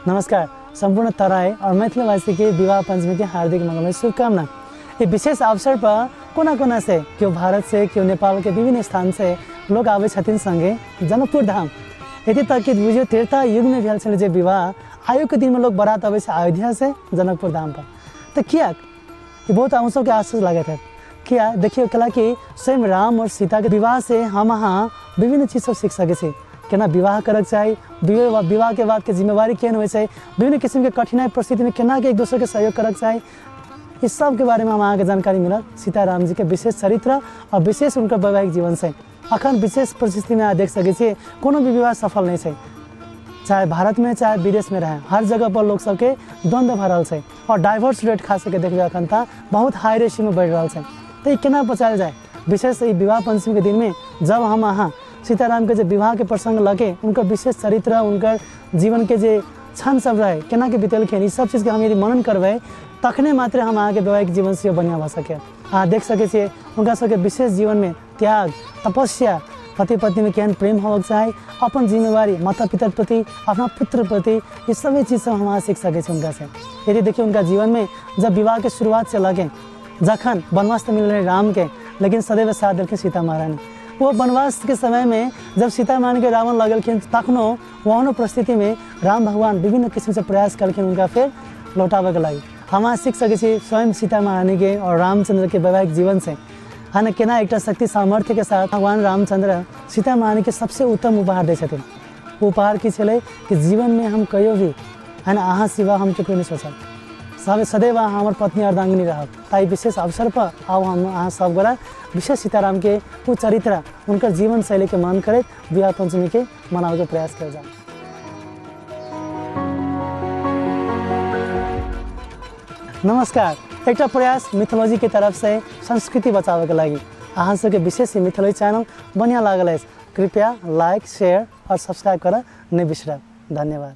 नमस्कार संपूर्ण तराई और मैथिलवासी के विवाह पंचमी की हार्दिक मंगलमय शुभकामना। ये विशेष अवसर पर कोना कोना से, क्यों भारत से, क्यों नेपाल के विभिन्न स्थान से लोग आवे छथिन संगे जनकपुर धाम। यति तक कि बुझियो त्रेता युग में भेल छल जे विवाह, आयु के दिन में लोग बारात आवे से अयोध्या से जनकपुर धाम पर। तो किया ये बहुत अवसर के आश्चर्य लगे थे। किया देखिए कला कि स्वयं राम और सीता के विवाह से हम यहाँ विभिन्न चीज सब सीख सके छी। केना विवाह करक चाही, विवाह के बाद के जिम्मेवारी केहन होइ छै, विभिन्न किस्म के कठिनाई परिस्थिति में केना के एक दूसरे के सहयोग करक चाही, इस सब के बारे में हम अहाँ के जानकारी मिलल सीता राम जी के विशेष चरित्र और विशेष उनका वैवाहिक जीवन से। अखन विशेष परिस्थिति में देख सके छी कोनो भी विवाह सफल नहीं है, चाहे भारत में चाहे विदेश में रहे, हर जगह पर लोग सबके द्वंद्व भरल है और डाइवोर्स रेट खास करके देखिए अखन तक बहुत हाई रेशियो में बढ़ रहा है। तो ये केना बचायल जाए, विशेष विवाह पंचमी के दिन में जब हम अहाँ सीताराम के जो विवाह के प्रसंग लगे, उनका विशेष चरित्र, उनका जीवन के जो क्षण सब रहे, केना के बितेलखिन, इस सब चीज़ के हम यदि मनन करबै तखने मात्र हम अहाँ के वैवाहिक जीवन से बढ़िया भ सके। अहाँ देख सके छियै उनका सबके विशेष जीवन में त्याग, तपस्या, पति पत्नी में केहन प्रेम होबक चाही, अपन जिम्मेवारी माता पिता प्रति, अपना पुत्र प्रति, ये सभी चीज़ सब हम सीख सके छी उनका से। यदि देखिए उनका जीवन में जब विवाह के शुरुआत से लगे, जखन वनवास तो मिल रहे राम के, लेकिन सदैव साथ देलखिन सीता महारानी। वो वनवास के समय में जब सीता महारानी के रावण लगलखिन, तखनो वहनो परिस्थिति में राम भगवान विभिन्न किस्म से प्रयास करके उनका फिर लौटावे के लगे। हम सीख सके छी स्वयं सीता महारानी के और रामचंद्र के वैवाहिक जीवन से। हाँ केना एक शक्ति सामर्थ्य के साथ भगवान रामचंद्र सीता महारानी के सबसे उत्तम उपहार दे छथिन। उपहार की छलै कि जीवन में हम कहियो भी है ना अहाँ सिवा हम केकरो नहीं सोचब, सब सदैव हमार पत्नी अर्धांगिनी रहब। ताई विशेष अवसर पर आओ हम अहाँ सब गोरा विशेष सीताराम के वो चरित्र, उनकर जीवन शैली के मान करैत विवाह पंचमी के मनावे के प्रयास कल जाए। नमस्कार, एक प्रयास मिथोलॉजी की तरफ से संस्कृति बचावे के लगी अहाँ सबके विशेष मिथोलॉजी चैनल बढ़िया लागल है, कृपया लाइक, शेयर और सब्सक्राइब कर नहीं बिसरब। धन्यवाद।